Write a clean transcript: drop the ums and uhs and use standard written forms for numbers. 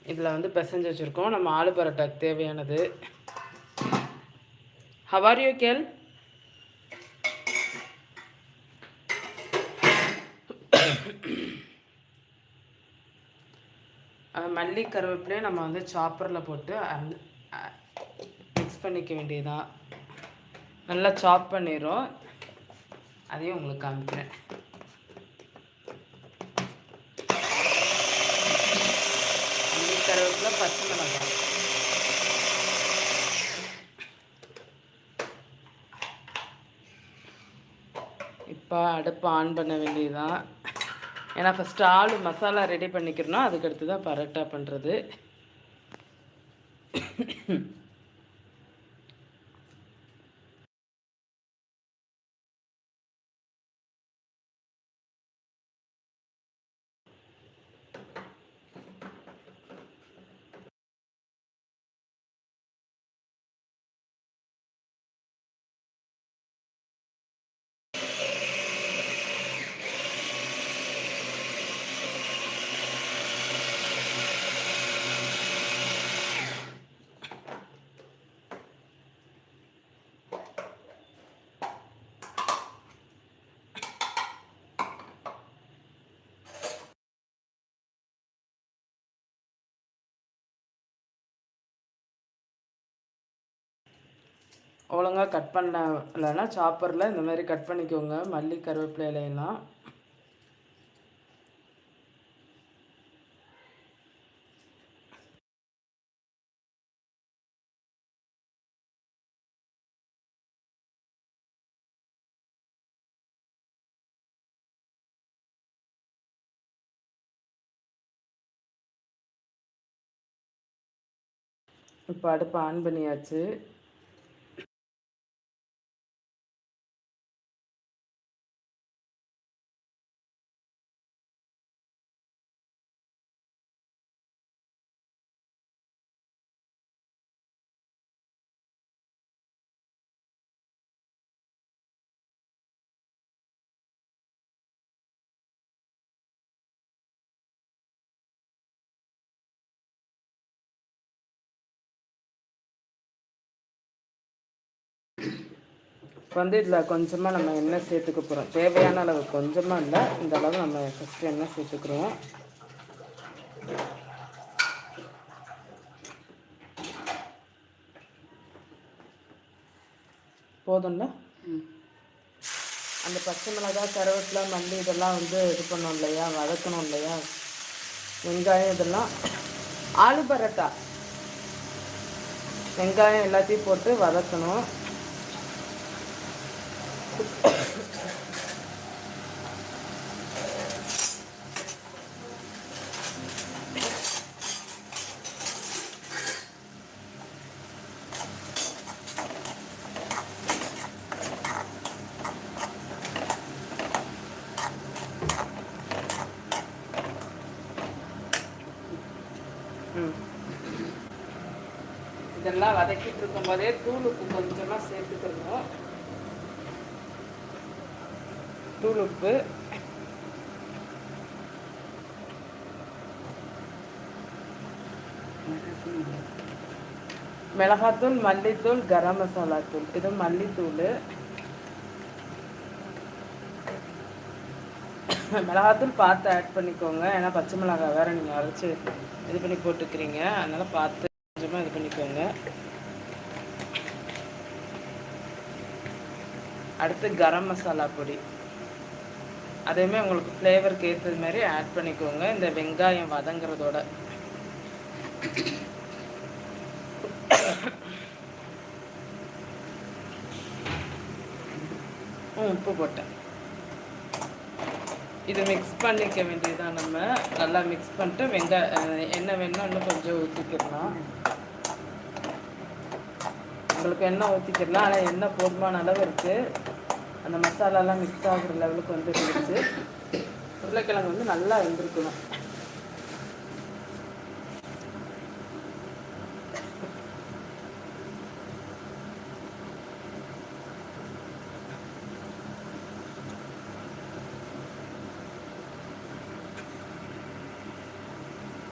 இதில் வந்து பிசைஞ்சு வச்சுருக்கோம். நம்ம ஆலு பரோட்டாக்கு தேவையானது. How are you, Kel? மல்லி கருவேப்பிலையும் நம்ம வந்து சாப்பரில் போட்டு மிக்ஸ் பண்ணிக்க வேண்டியதுதான். நல்லா சாப் பண்ணிடும். அதையும் உங்களுக்கு காமிக்கிறேன். மல்லி கருவேப்பிலை, பச்சை மிளகாய். இப்போ அடுப்பு ஆன் பண்ண வேண்டியதுதான். ஏன்னா ஃபஸ்ட்டு ஆலு மசாலா ரெடி பண்ணிக்கிறோன்னா அதுக்கடுத்து தான் பரோட்டா பண்ணுறது. ஒழுங்காக கட் பண்ணலைன்னா சாப்பரில் இந்த மாதிரி கட் பண்ணிக்கோங்க. மல்லி கருவேப்பிலை இலையெல்லாம் இப்போ அடுப்பு ஆன் பண்ணியாச்சு. இப்போ வந்து இதில் கொஞ்சமாக நம்ம எண்ணெய் சேர்த்துக்க போகிறோம். தேவையான அளவு, கொஞ்சமாக இல்லை, இந்த அளவு நம்ம ஃபஸ்ட்டு எண்ணெய் சேர்த்துக்கிறோம். போதும்ல. அந்த பச்சை மிளகாய், கருவேப்பிலை, மல்லி இதெல்லாம் வந்து இது பண்ணோம் இல்லையா, வதக்கணும் இல்லையா, வெங்காயம் இதெல்லாம். ஆலு பரோட்டா வெங்காயம் எல்லாத்தையும் போட்டு வதக்கணும். இதெல்லாம் வதக்கிட்டு இருக்கும் போதே தூள் உப்பு கொஞ்சமாக சேர்த்துக்கணும். தூள் உப்பு, மிளகாத்தூள், மல்லித்தூள், கரம் மசாலா தூள். இது மல்லித்தூள். மிளகாத்தூள் பார்த்து ஆட் பண்ணிக்கோங்க. ஏன்னா பச்சை மிளகாய் வேறு நீங்கள் அரைச்சி இது பண்ணி போட்டுக்கிறீங்க, அதனால் பார்த்து கொஞ்சமாக இது பண்ணிக்கோங்க. அடுத்து கரம் மசாலா பொடி, அதையுமே உங்களுக்கு ஃப்ளேவருக்கு ஏற்றது மாதிரி ஆட் பண்ணிக்கோங்க. இந்த வெங்காயம் வதங்கிறதோட உப்பு போட்டேன். இது மிக்ஸ் பண்ணிக்க வேண்டியதான். நம்ம நல்லா மிக்ஸ் பண்ணிட்டு எண்ணெய் வேணும்னா இன்னும் கொஞ்சம் ஊற்றிக்கிடலாம். உங்களுக்கு எண்ணெய் ஊற்றிக்கிடலாம், ஆனால் எண்ணெய் போதுமான அளவு இருக்குது. அந்த மசாலாலாம் மிக்ஸ் ஆகுற லெவலுக்கு வந்து இருந்துச்சு. உருளைக்கிழங்கு வந்து நல்லா வெந்திருக்கணும்.